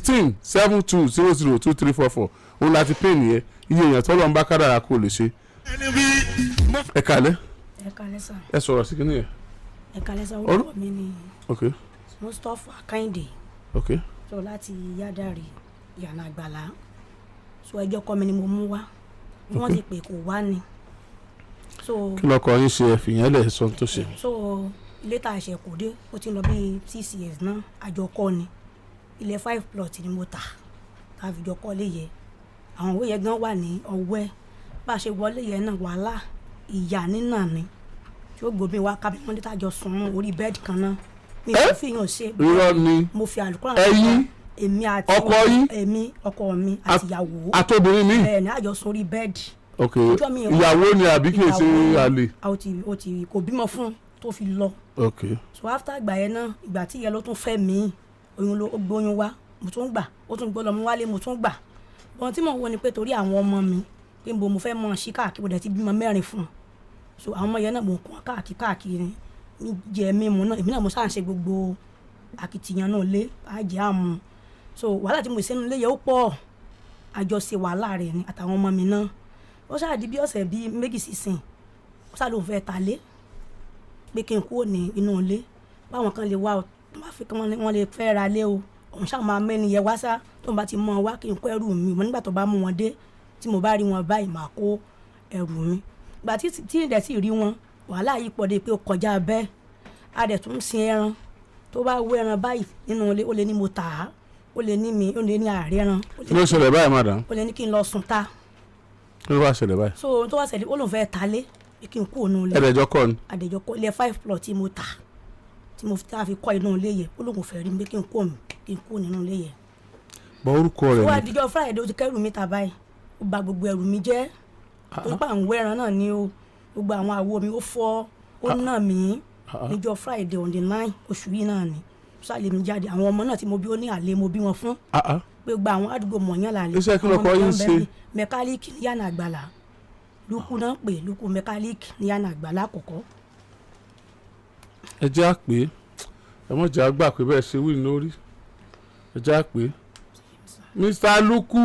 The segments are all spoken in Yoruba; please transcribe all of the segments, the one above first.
1672002344 òun láti pè nìyẹn iye èèyàn tó lọ́n bá kádàrá kó lè ṣe. ẹ kálẹ́. ẹ kálẹ́ sà. ẹ sọ̀rọ̀ sí kíní yẹn. ẹ kálẹ́ sà orúkọ mi ni okay. Mustapha Kẹ́hìndé. okay. so láti Yádàrí Ìyànà Àgbàlá so ẹjọ́ kọ́ mi ni mo mú wá wọ́n ti pè kó wá ni. so kí lọkọ yín ṣe ẹ̀fìyàn lẹ̀ sọ tó ṣe. so ilé tá a ṣe kò dé ó ti ń lọ bíi 6 years náà àjọkọ́ ni ilẹ̀ 5 plot ni mo tà tá a fi jọ kọ́ lé yẹ àwọn òwe yẹn gan wà ní ọwẹ́ bá a ṣe wọlé yẹn náà wàhálà ìyá nínà ni tí ó gbòmí wá kábí wọn níta jọ sùn orí bẹ́ẹ̀dì kan náà mi ò fi hàn ṣe mo fi àlùkò ẹ̀yin èmi àti ọkọ yín èmi ọkọ mi àti ìyàwó àtobìnrin mi ẹ̀ ní àjọ sùn orí bẹ́ẹ̀dì. ok ìyàwó ni àbí kì í ṣe àlè. ó ti kò bímọ fún tó fi lọ. ok so after ìgbà yẹn náà ìgbà tí ìyẹn ló tún fẹ́ mi oyún ló gbóyún wá mo tún gbà ó tún gbọ́ lọ mú wálé mo tún gbà ohun tí mò ń wò ni pé torí àwọn ọmọ mi pé mo fẹ́ mọ sí káàkiri mo dẹ̀ ti bímọ 4 fún un so àwọn ọmọ yẹn náà mo kún káàkiri ní jẹ mímu náà èmi náà mo sáà ń ṣe gbogbo akitiyan náà lé àjẹ́ àmú so wàhálà tí mo ṣe nílé yẹn ó pọ̀ àjọṣe wàhálà rẹ̀ ni àtàwọn ọmọ mi náà ó ṣáà di bí ọ̀sẹ̀ bíi 2 sísìn ó ṣáà lóun fẹ́ ta lé pé kí n kúrò ní inú ilé báwọn kan lè wá ọ tó bá fi kí wọ́n lè fẹ́ ra lé o òun ṣáà máa mẹ́ni yẹ wá sá tó bá ti mọ wá kí n kó ẹrù mi mo nígbà tó bá mú wọn dé tí mo bá rí wọn báyìí máa kó ẹrù mi gbà tí ìdẹ̀ sì rí wọn wàhálà yìí pọ̀ dé pé ó kọjá bẹ́ẹ̀ a dẹ̀ tún sin ẹran tó bá wé ẹran báyìí nínú ilé ó lè ní mo tà á ó lè ní mi ó lè ní ààrẹ ẹran. kí ló ṣẹlẹ̀ báyìí madam. ó lè ní kí n lọ sùn ta. kí ló wá ṣẹlẹ̀ báyìí. so tó wá ṣẹlẹ̀ ó lóun fẹ́ ta lé kí n kú òun ilé. ẹ̀ẹ́dẹ̀jọ́ kọ́ ni. àdẹ̀jọ́ kọ́ ilé 5 plot tí mo tà tí mo fi kọ́ inú ilé yẹ ó lóun fẹ́ rí mi kí n kú nínú ilé yẹ. bọ orúkọ rẹ ni. wọ́n àdìjọ́ Friday ó ti kẹ́rù mi ta báyìí ó bà gbogbo ẹrù mi jẹ́ tó pa àwọn ẹran náà ni ó gbogbo àwọn àwo mi ó fọ́ ó nà mí níjọ́ Friday on the 9 oṣù yìí náà ni sálẹ̀ mi jáde àwọn ọmọ náà tí mo bí ó ní àlè mo bí wọn fún pé gba àwọn àdúgbò mọ̀ọ́yán làlẹ́ iṣẹ́ kí lọkọ yín ṣe mẹkáníìkì ní Ìyànà Àgbàlá lukú náà pè lukú mẹkáníìkì ní Ìyànà Àgbàlá àkọ́kọ́. ẹ jẹ́ àpè ẹ mọ̀ jẹ́ àgbà pé bẹ́ẹ̀ ṣe wí lórí ẹ jẹ́ àpè Mr. Lukú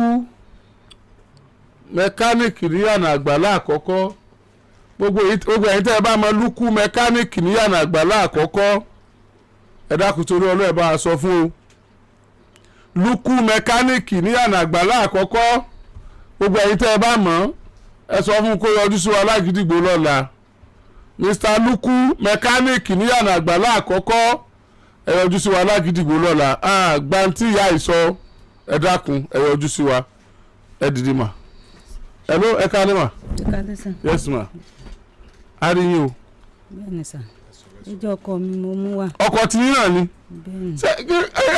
mẹkáníìkì ní Ìyànà Àgbàlá àkọ́kọ́ gbogbo ẹ̀yin tẹ́ ẹ bá mọ Lukú mẹkáníìkì ní Ìyànà Àgbàlá àkọ́kọ́ ẹ dákun torí ọlọ́ọ̀ bá a sọ fún o Lukú mẹkáníìkì ní Ìyànà Àgbàlá àkọ́kọ́ gbogbo ẹ̀yin tẹ́ ẹ bá mọ̀ ẹ sọ fún kó yọjú sí wa Lágídígbò lọ́la Mr. Lukú mẹkáníìkì ní Ìyànà Àgbàlá àkọ́kọ́ ẹ yọjú sí wa Lágídígbò lọ́la gbanti ìyá ìsọ ẹ dákun ẹ yọjú sí wa ẹ dìde mà hello ẹ káalẹ́ mà. ẹ káalẹ́ sà. yes ma a rí yín o. bẹ́ẹ̀ni sà ìjọ ọkọ mi mo mú wá. ọkọ tí yín náà ni. bẹ́ẹ̀ni. ṣé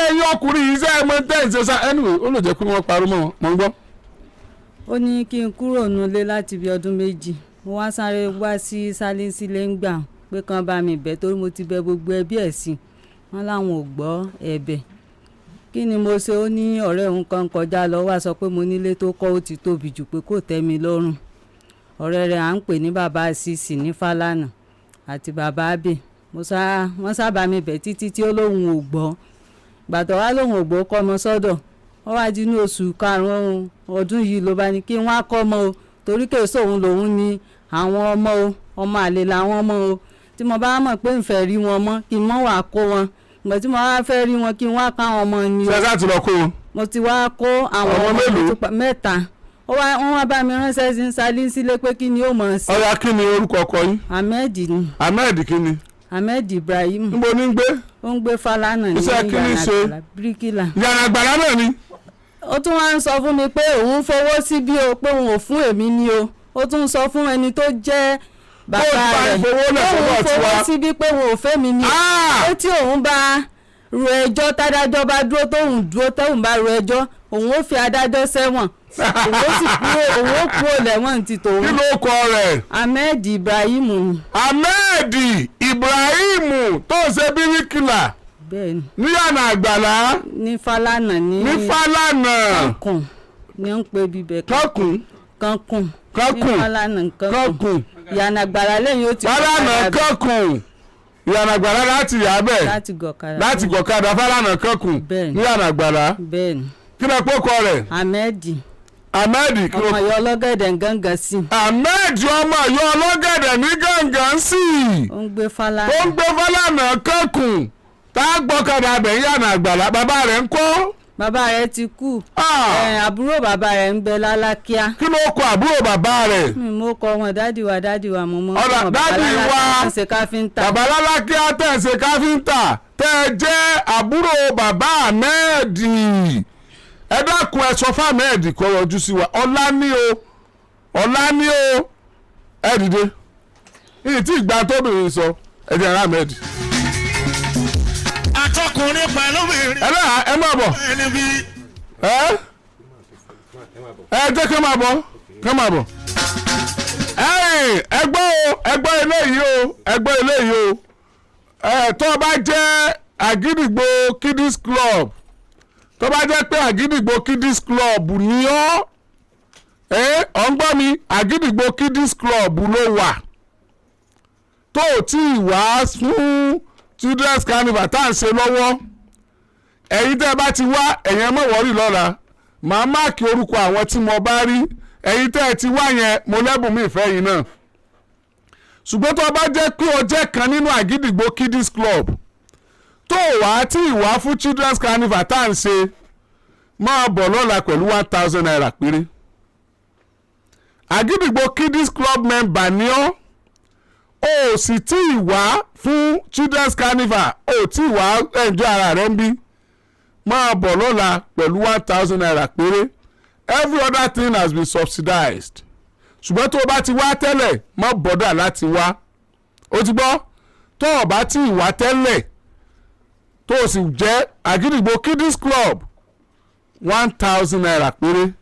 ẹ̀yin ọkùnrin yìí ṣe é mọ tẹ́ǹsì ṣá anyway ó lè jẹ́ pé wọ́n parọ́ mọ́ wọn gbọ́. ó ní kí n kúrò nílé láti bí ọdún 2 mo wá sáré wá sí sálínsílẹ̀ ń gbà pé kán bá mi bẹ̀ torí mo ti bẹ̀ gbogbo ẹbí ẹ̀ sí wọn láwọn ò gbọ́ ẹ̀bẹ̀ kí ni mo ṣe ó ní ọ̀rẹ́ òun kan kọjá lọ wá sọ pé mo nílé tó kọ́ ó ti tóbi jù pé kò tẹ́ mi lọ́rùn ọ̀rẹ́ rẹ̀ à ń pè ní bàbá Àṣìṣì ní Fálànà àti bàbá Abẹ wọ́n sábà mi bẹ̀ títí tí ó lóun ò gbọ́ gbàtọ̀ wá lóun ò gbọ́ kọ́ ọmọ sọ́dọ̀ wọ́n wá di ní oṣù karùn-ún ọdún yìí ló bá ní kí wọ́n á kọ́ ọmọ o torí kèso òun lòun ní àwọn ọmọ o ọmọ àlè làwọn ọmọ o tí mo bá mọ̀ pé ń fẹ́ rí wọn mọ́ kí n mọ̀ wá kó wọn ìgbà tí mo wá fẹ́ rí wọn kí n wá ká àwọn ọmọ ni o. ṣé ẹ ti lọ kó wọn. mo ti wá kó àwọn ọmọ mẹ́ta wọ́n wá bá mi ránṣẹ́ sí Sálínsílẹ̀ pé kí ni ó mọ̀ sí. ọ̀ya kí ni orúkọ ọkọ yín. Ahmed ni. Ahmed kí ni. Ahmed Ibrahim. níbo ní ń gbé. ó ń gbé Fálànà ní iṣẹ́ kí ni ṣe. bíríkìlà. Ìyànà Àgbàlá náà ni. ó tún wá ń sọ fún mi pé òun fowó sí bí o pé òun ò fún èmi ni o ó tún sọ fún ẹni tó jẹ́ bàbá rẹ̀ òun fowó sí bí pé òun ò fẹ́ mi ni o tí òun bá ru ẹjọ́ tádájọ́ bá dúró tóun bá ru ẹjọ́ òun ó fi adájọ́ sẹ́wọ̀n òun ó kúrò lẹ́wọ̀n ti tòun. kí ló kọ rẹ̀. Ahmed Ibrahim ni. Ahmed Ibrahim tó ṣe bíríkìlà. bẹ́ẹ̀ni. ní Ìyànà Àgbàlá. ní Fálànà ní Fálànà. kankun ní ń pè bíbẹ̀ kankun ní Fálànà kankun Ìyànà Àgbàlá lẹ́yìn ó ti. Fálànà kankun ìyànà àgbàlá láti yà bẹ́ẹ̀ láti gọ̀kadà Fálànà kankun ní ìyànà àgbàlá kí ló pọ́kọ rẹ̀. Ahmed kí ló. ọmọ Ọ̀yọ́ ọlọ́gẹ̀dẹ̀ gángan sí. Ahmed ọmọ Ọ̀yọ́ ọlọ́gẹ̀dẹ̀ ní gángan sí. ó ń gbé Fálànà kankun tá a gbọ́kadà abẹ̀ ìyànà àgbàlá bàbá rẹ̀ ń kọ́. bàbá rẹ̀ ti kú. àbúrò bàbá rẹ̀ ń bẹ lálákíá. kí ló kọ àbúrò bàbá rẹ̀. mo kọ wọn dádì wa mo mọ. ọ̀rọ̀ dádì wa bàbá lálákíá tẹ̀ ń ṣe káfíńtà tẹ́ ẹ jẹ́ àbúrò bàbá Ahmed. ẹ dákun ẹ sọ fún Ahmed kó yọjú sí wa ọlá ní o ẹ dìde ìyí tí ìgbà tóbìnrin sọ ẹ jẹ́ ara Ahmed. Atọkùnrin pẹ̀lú obìnrin. ẹ má bọ̀ ẹ jẹ́ kí má bọ̀ ẹgbọ́ eléyìí o tó bá jẹ́ Àgídìgbò Kiddies Club tó bá jẹ́ pé Àgídìgbò Kiddies Club ni ọ́ ń gbọ́ mi Àgídìgbò Kiddies Club ló wà tó tí ì wá fún Children's Carnival tá à ń ṣe lọ́wọ́ ẹ̀yin tẹ́ ẹ bá ti wá ẹ̀yin mọ̀ wọ́rì lọ́la màá máàkì orúkọ àwọn tí mo bá rí ẹ̀yin tẹ́ ẹ ti wá yẹn mo lẹ́bùn mi ìfẹ́ yìí náà ṣùgbọ́n tó bá jẹ́ pé o jẹ́ kan nínú Àgídìgbò Kiddies Club tó wá tí ì wá fún Children's Carnival tá à ń ṣe máa bọ̀ lọ́la pẹ̀lú 1,000 naira péré Àgídìgbò Kiddies Club member ni ọ́ o sì tí ì wá fún Children's Carnival o tí ì wá ẹ̀njọ́ ara rẹ̀ ń bí máa bọ̀ lọ́la pẹ̀lú 1,000 naira péré every other thing has been subsidized ṣùgbọ́n tó o bá ti wá tẹ́lẹ̀ má bọ́dà láti wá o ti gbọ́ tó o bá tí ì wá tẹ́lẹ̀ tó o sì jẹ́ Àgídìgbò Kiddies Club 1,000 naira péré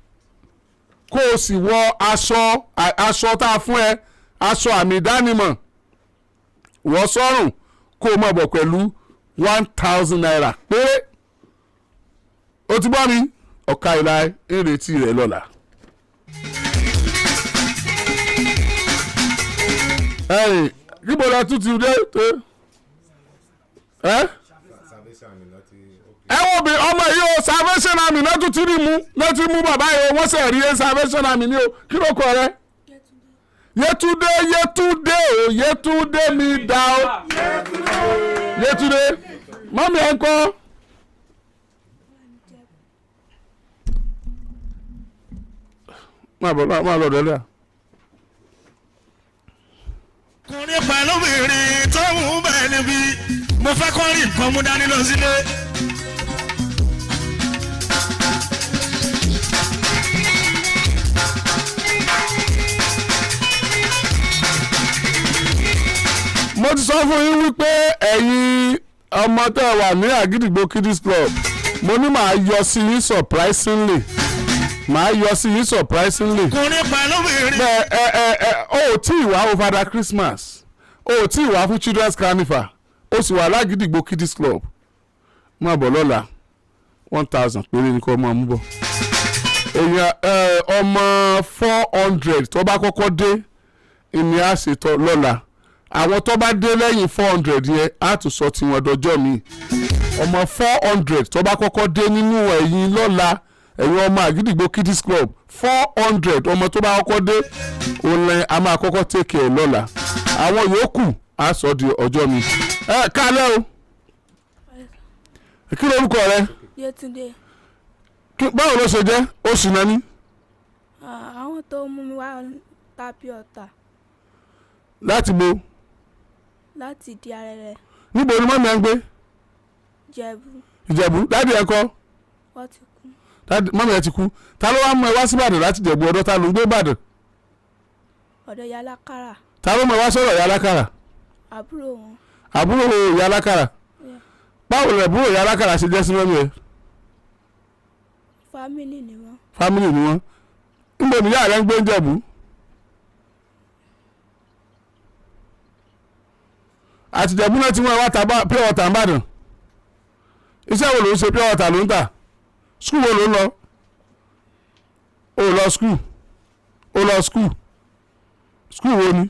kó o sì wọ aṣọ tá a fún ẹ aṣọ àmì ìdánimọ̀ wọ́ sọ́rùn kó o mọ̀ bọ̀ pẹ̀lú 1,000 naira péré o ti gbọ́ mi ọ̀ka ìlà ìrètí rẹ̀ lọ́la. kíbo la tún ti dé ẹ wo bi ọmọ yìí o Salvation Army náà tún ti rí mu náà ti mú bàbá yìí o wọ́n sẹ̀ rí Salvation Army ní o kí ló kọ rẹ. Yétúndé mi dá o Yétúndé mọ́mí ẹ̀ ń kọ́. máa lọ dẹ́lẹ́ à. Ọkùnrin pẹ̀lú obìnrin tó ń bẹ̀ níbí mo fẹ́ kọ́ rí nǹkan mú dání lọ sílé. mo ti sọ fún yín wípé ẹ̀yin ọmọ tẹ́ wà ní Àgídìgbò Kiddies Club mo ní màá yọ sí yín surprisingly. Ọkùnrin pẹ̀lú obìnrin. bẹ́ẹ̀ o ò tí ì wá over Christmas o ò tí ì wá fún Children's Carnival o sì wà l'Àgídìgbò Kiddies Club máa bọ̀ lọ́la 1,000 péré ní kò máa mú bọ̀. èèyàn ọmọ 400 tó bá kọ́kọ́ dé ìní àṣetọ lọ́la àwọn tó bá dé lẹ́yìn 400 yẹn á tún sọ tiwọn dọjọ́ mi ọmọ 400 tó bá kọ́kọ́ dé nínú ẹ̀yìn lọ́la ẹ̀yin ọmọ Àgídìgbò Kiddies Club 400 ọmọ tó bá kọ́kọ́ dé òun lẹ́yìn a máa kọ́kọ́ take care lọ́la àwọn yòókù á sọ di ọjọ́ mi. kálẹ̀ o kí lorúkọ rẹ. Yétúndé. báwo ló ṣe jẹ́ oṣù náà ni. àwọn tó mú mi wá tàbí ọ̀tà. láti bo. láti di arẹrẹ. níbo ni mọ́mí ẹ ń gbé. Ìjẹ̀bú dáàdì ẹ kọ́. wọ́n ti kú. mọ́mí ẹ ti kú ta ló wá mú ẹ wá sí Ìbàdàn láti Ìjẹ̀bú ọ̀dọ̀ ta ló ń gbé Ìbàdàn. ọ̀dọ̀ Yàlákàrà. ta ló mú ẹ wá sọ̀rọ̀ Yàlákàrà. àbúrò wọn. àbúrò Yàlákàrà. báwo lè àbúrò Yàlákàrà ṣe jẹ́ sí mọ́mí ẹ. fámìlì ni wọ́n. fámìlì ni wọ́n. níbo ni ìyá rẹ ń gbé Ìjẹ̀bú. àtìjẹ̀bú náà tí wọ́n wá ta pure water Ìbàdàn. iṣẹ́ wo ló ń ṣe pure water ló ń tà. skul wo ló ń lọ. o lọ skul wo ni.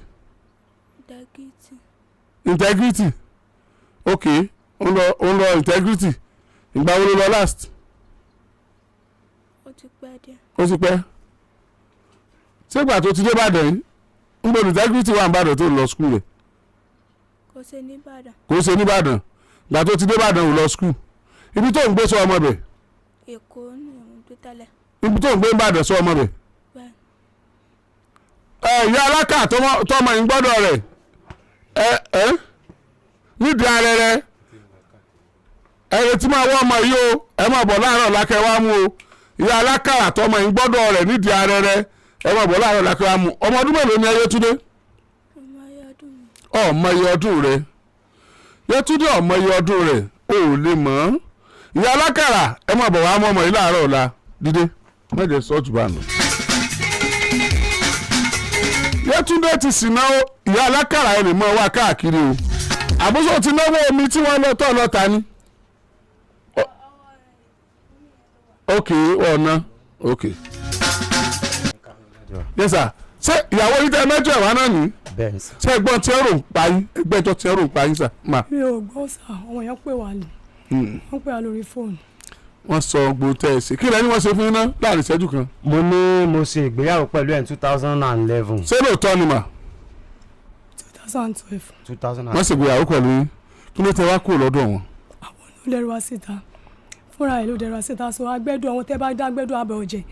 Integrity. Integrity ok ó ń lọ integrity ìgbà wo ló lọ last. ó ti pẹ́ díẹ̀. ó ti pẹ́ ṣégbà tó ti dé Ìbàdàn yìí ń bọ̀ integrity wà ní Ìbàdàn tó lọ skul rẹ̀. kò ṣe ní Ìbàdàn. kò ṣe ní Ìbàdàn ìgbà tó ti dé Ìbàdàn ò lọ skul ibi tó ń gbé sọ ọmọ bẹ̀. Èkó ni òun gbé tẹ́lẹ̀. ibi tó ń gbé Ìbàdàn sọ ọmọ bẹ̀. ìyá alákà tọmọ yìí gbọ́dọ̀ rẹ̀ nídìí arẹrẹ tí máa wọ́ ọmọ yìí o ẹ máa bọ̀ láàárọ̀ lákẹ́ wá mú o ìyá alákà tọmọ yìí gbọ́dọ̀ rẹ̀ nídìí arẹrẹ ẹ máa bọ̀ láàárọ̀ lákẹ́ wá mú ọmọ ọdún mélòó ni Yétúndé. ọmọ iye ọdún rẹ̀ Yétúndé ọmọ iye ọdún rẹ̀ o ò lè mọ̀ ìyá alákàrà ẹ máa bọ̀ wá mọ́ ọmọ yìí láàárọ̀ ọ̀la dídé mẹ́jẹ sọ́ọ̀tù bá nù. Yétúndé ti sì náwó ìyá alákàrà ẹ̀ lè mọ wá káàkiri o àbúṣọ ti náwó omi tí wọ́n lọ tọ́ lọ́ta ni. ok ọ̀nà ok. yes sir ṣé ìyàwó yìí tẹ mẹ́jọ ẹ̀wá náà ní. ṣé ẹgbọ́n tí ẹ̀rọ ń pa yín ẹgbẹ́jọ́ tí ẹ̀rọ ń pa yín sà. mi ò gbọ́ sà àwọn èèyàn pè wá ni wọ́n pè wá lórí fóònù. wọ́n sọ gbogbo tẹ́ ẹ ṣe kí lẹ́ni wọ́n ṣe fún yín náà láàrin ìṣẹ́jú kan. mo ṣe ìgbéyàwó pẹ̀lú ẹ̀ 2011. ṣé lóòótọ́ ni mà. 2012. wọ́n ṣègbéyàwó pẹ̀lú yín kí ló tẹ wá kúrò lọ́dọ̀ wọn. àwọn ló dẹrù wá síta fúnra ẹ̀ ló dẹrù wá síta so agbẹ́dọ̀ àwọn tẹ́ bá dá agbẹ́dọ̀ abẹ́ ọ̀jẹ̀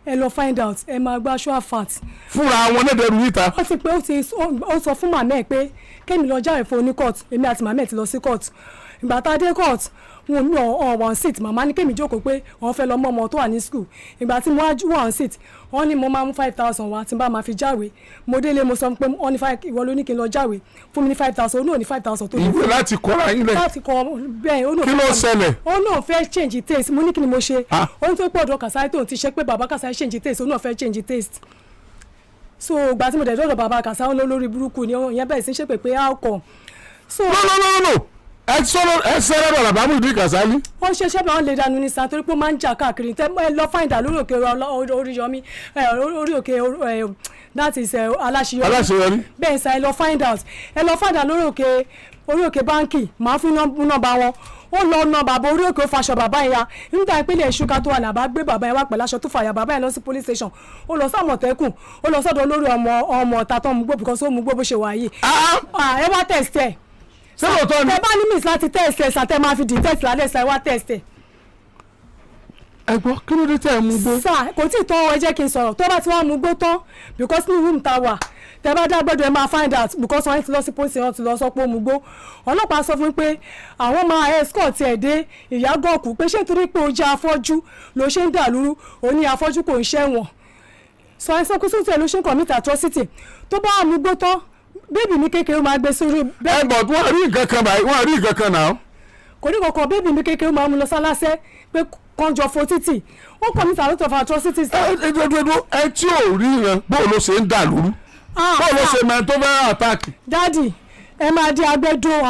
ẹ lọ find out ẹ máa gbá aṣọ àfàt. fúnra wọn náà dẹrù níta. ó ti pé ó sọ fún màmá ẹ pé kémi lọ jáwèé fún oníkọ́ọ̀tù èmi àti màmá ẹ ti lọ sí kọ́ọ̀tù ìgbà tá a dé kọ́ọ̀tù wọn mi one seat màmá ní kémi jókòó pé wọn fẹ́ lọ mọ́ ọmọ tó wà ní school ìgbà tí mo wá one seat wọn ní mo máa mú 5,000 wá tí n bá máa fi jáwèé mo délé mo sọ pé wọn ní ìwọ ló ní kí n lọ jáwèé fún mi ní 5,000 ó náà ní 5,000 tó ní. ìwé láti kọ́ra yín lẹ̀. láti kọ́ bẹ́ẹ̀ ó náà. kí ló ṣẹlẹ̀. ó náà fẹ́ change taste mo ní kí ni mo ṣe. ó ní tó pọ̀ ọ̀dọ̀ Kàsáyé tó ti ṣe pé bàbá Kàsáyé change taste ó náà fẹ́ change taste. so ìgbà tí mo dẹ̀ dọ́dọ̀ bàbá Kàsáyé lórí burúkú ni ìyẹn bẹ̀rẹ̀ sí ṣépè pé á kọ̀. no ẹ sọ̀rọ̀ lọ́la bá mú ìdí Kàsálí. wọ́n ṣe ṣẹ́bẹ̀ wọ́n lè dànù ní sàn torí pé ó máa ń jà káàkiri ẹ lọ fáìndà lórí òkè Oríyọmí orí òkè that is aláṣeyọrí bẹ́ẹ̀ sà ẹ lọ find out ẹ lọ find out orí òkè báńkì máa fi nọ́mbà wọn ó lọ na bàbá orí òkè ó faṣọ bàbá yẹn ya nígbà ìpínlẹ̀ ìṣúká tó wà ní àbá gbé bàbá yẹn wá pẹ̀lú aṣọ tó fàyà bàbá yẹn lọ sí police station ó lọ sí Àmọ̀tẹ́kùn ó lọ sọ́dọ̀ olórí ọmọ ọ̀tá tó ń mugbó because ó mugbó bó ṣe wà yìí ẹ wá test ẹ tẹ bá ní miss láti test ẹ sàtẹ máa fi detect lálẹ́ sà ẹ wá test ẹ. ẹ gbọ́ kí ló dé tẹ́ ẹ mú gbó. sà kò tí ì tán ẹ jẹ́ kí n sọ̀rọ̀ tó bá ti wá mú gbó tán because ní room ta wà tẹ bá dá gbọ́dọ̀ ẹ máa find out because wọ́n ti lọ sí police wọ́n ti lọ sọ pé ó mú gbó ọlọ́pàá sọ fún mi pé àwọn máa escort ẹ̀ dé Ìyágànkù pé ṣé torí pé ó jẹ́ afọ́jú ló ṣe ń dàlúrú ó ní afọ́jú kò ń ṣẹ̀wọ̀n sọ àìsàn kó sóòtú ẹ̀ ló ṣe ń commit atrocity tó bá mú gbó tán bébì mi kékeré máa gbé sórí bẹ́ẹ̀. ẹ bọ̀ tí wọ́n rí nǹkan kan báyìí wọ́n rí nǹkan kan náà. kò ní kankan bébì mi kékeré máa mú lọ sálásẹ́ pé kànjọ fo títì ó commit a lot of atrocities. ẹ tí ò rí yẹn bóun ló ṣe ń dà lóru bóun ló ṣe mẹ́rin tó fẹ́ àtàkì. dádì ẹ máa di agbẹ́dọ̀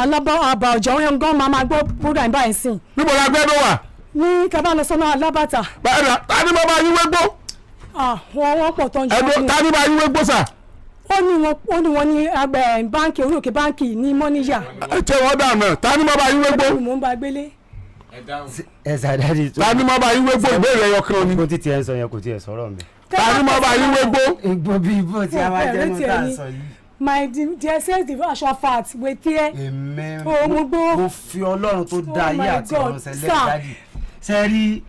àbà ọ̀jà orin gan máa gbọ́ program báyìí sìn. níbo la gbẹ́dọ̀ wà. ní kábàánù alábàtà. tani bá bá yín wégbó. wọ́n pọ̀ tán jù. tani bá yín wégbó sà. ó ní wọn ní báńkì orí òkè báńkì ní mọ́níyà. ẹ tẹ wọ́n dànù tani bá bá yín wégbó. mo ń bá gbélé. ẹ sàdáàdì tó. tani bá bá yín wégbó ìbéèrè ẹyọ kan ni. bó ti tiẹ̀ ń sọ yẹn kò tiẹ̀ sọ̀rọ̀ mi. tani bá bá yín wégbó. igbó bíi igbó tí a máa jẹ́ nù tá a sọ yìí. my dear says the aṣọ fat wetie. mo fi Ọlọ́run tó dá ayé àti ọ̀run sẹ́lẹ̀ dáàdì sẹ́rí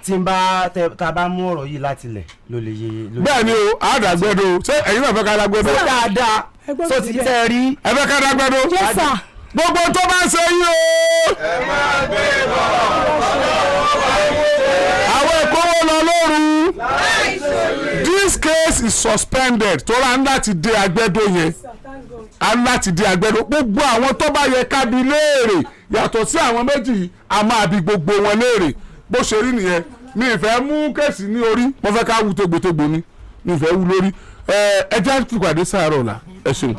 tí n bá ta bá mú ọ̀rọ̀ yìí láti lẹ̀ ló lè yé. bẹ́ẹ̀ ni o àdàgbẹ́dọ̀ ṣé ẹ̀yin náà fẹ́ ká dàgbẹ́dọ̀. ṣé dáadáa tó ti tẹ́ rí. ẹ fẹ́ ká dàgbẹ́dọ̀. yes sir. gbogbo tó bá ń ṣe yín o. ẹ máa gbé bọ̀. àwọn ìkówó lọ lóru. this case is suspended tó rà ń láti dé agbẹ́dọ̀ yẹn a ń láti dé agbẹ́dọ̀ gbogbo àwọn tó bá yẹ ká bi léèrè yàtọ̀ sí àwọn méjì a máa bi gbogbo wọn léèrè bó ṣe rí nìyẹn mi ìfẹ́ mú kẹ́sì ní orí mo fẹ́ ká wú tégbòtégbò ni mi ìfẹ́ wú lórí ẹ jẹ́ pípàdé sáàárọ̀ ọ̀la ẹ ṣeun.